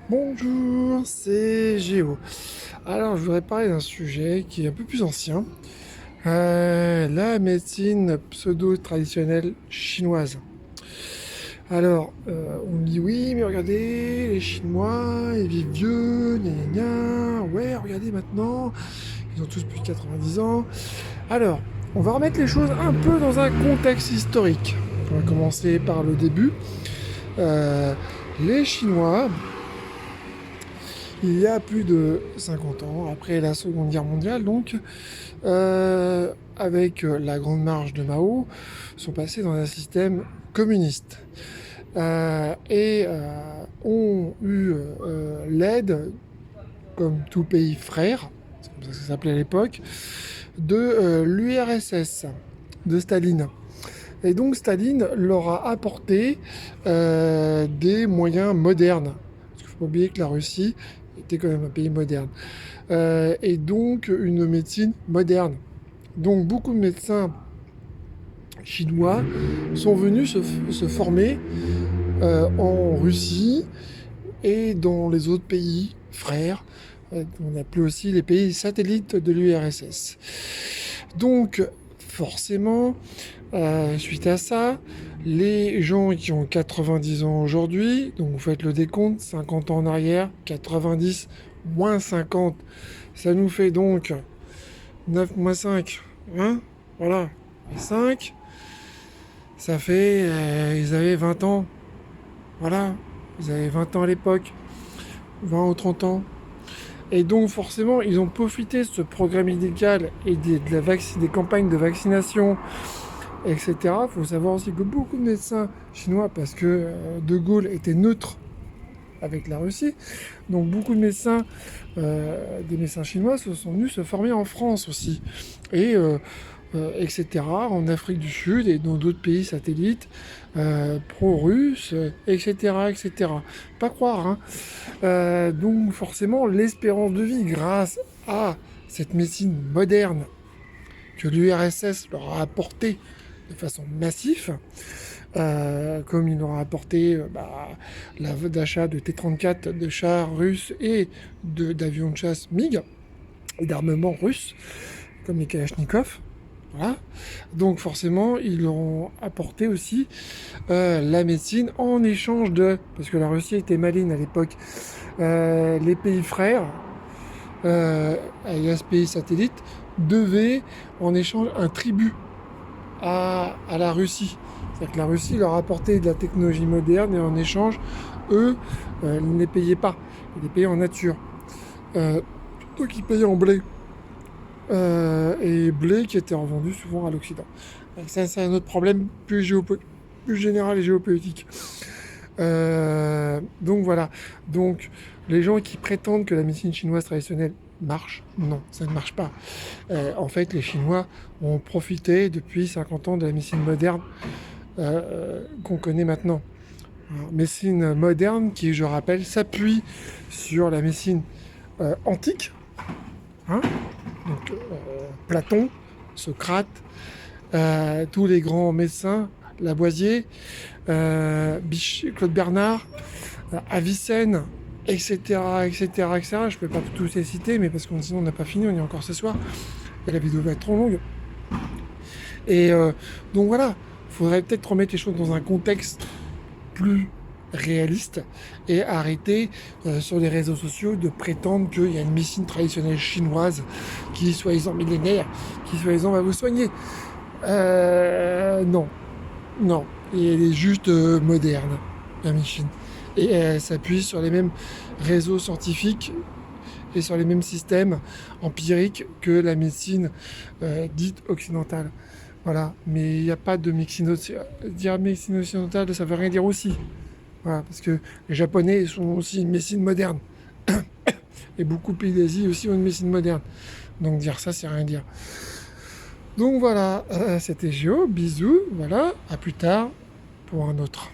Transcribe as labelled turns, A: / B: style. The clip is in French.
A: Bonjour, c'est Géo. Alors, je voudrais parler d'un sujet qui est un peu plus ancien. La médecine pseudo-traditionnelle chinoise. Alors, on me dit oui, mais regardez, les Chinois, ils vivent vieux, gna gna gna. Ouais, regardez maintenant, ils ont tous plus de 90 ans. Alors, on va remettre les choses un peu dans un contexte historique. On va commencer par le début. Euh, les Chinois, il y a plus de 50 ans, après la Seconde Guerre mondiale, donc, avec la Grande Marche de Mao, sont passés dans un système communiste et ont eu l'aide, comme tout pays frère, c'est comme ça que ça s'appelait à l'époque, de l'URSS, de Staline. Et donc Staline leur a apporté des moyens modernes. Parce qu'il ne faut pas oublier que la Russie était quand même un pays moderne. Et donc une médecine moderne. Donc beaucoup de médecins chinois sont venus se former en Russie et dans les autres pays frères. On appelait aussi les pays satellites de l'URSS. Donc forcément, suite à ça, les gens qui ont 90 ans aujourd'hui, donc vous faites le décompte, 50 ans en arrière, 90 moins 50, ça nous fait donc 9 moins 5, hein, voilà, et 5, ça fait, ils avaient 20 ans, voilà, ils avaient 20 ans à l'époque, 20 ou 30 ans. Et donc forcément, ils ont profité de ce programme médical et des campagnes de vaccination, etc. Il faut savoir aussi que beaucoup de médecins chinois, parce que De Gaulle était neutre avec la Russie, donc beaucoup de médecins, des médecins chinois se sont venus se former en France aussi, et etc., en Afrique du Sud et dans d'autres pays satellites, pro-russes, etc., etc. Pas croire, hein. Donc forcément, l'espérance de vie, grâce à cette médecine moderne que l'URSS leur a apportée de façon massive, comme il leur a apporté d'achat de T-34, de chars russes et d'avions de chasse MiG, et d'armements russes, comme les Kalachnikov. Voilà. Donc forcément, ils leur ont apporté aussi la médecine en échange de... Parce que la Russie était maligne à l'époque. Les pays frères, alias pays satellites, devaient en échange un tribut à la Russie. C'est-à-dire que la Russie leur apportait de la technologie moderne et en échange, eux, ils ne les payaient pas. Ils les payaient en nature. Donc ils payaient en blé. Et blé qui était revendu souvent à l'Occident. Donc ça, c'est un autre problème plus général et géopolitique. Donc voilà. Donc les gens qui prétendent que la médecine chinoise traditionnelle marche, non, ça ne marche pas. En fait, les Chinois ont profité depuis 50 ans de la médecine moderne qu'on connaît maintenant. Alors, médecine moderne qui, je rappelle, s'appuie sur la médecine antique, hein, donc Platon, Socrate, tous les grands médecins, Lavoisier, Claude Bernard, Avicenne, etc., etc., etc. Je ne peux pas tous les citer, mais parce que sinon on n'a pas fini, on y est encore ce soir, et la vidéo va être trop longue. Et donc voilà, il faudrait peut-être remettre les choses dans un contexte plus réaliste et arrêter sur les réseaux sociaux de prétendre qu'il y a une médecine traditionnelle chinoise qui, soi-disant millénaire, qui, soi-disant, va vous soigner. Non, non. Et elle est juste moderne, la médecine. Et elle s'appuie sur les mêmes réseaux scientifiques et sur les mêmes systèmes empiriques que la médecine dite occidentale. Voilà, mais il n'y a pas de médecine occidentale. Dire médecine occidentale, ça veut rien dire aussi. Voilà, parce que les Japonais sont aussi une médecine moderne. Et beaucoup de pays d'Asie aussi ont une médecine moderne. Donc dire ça, c'est rien dire. Donc voilà, c'était Géo, bisous, voilà, à plus tard pour un autre.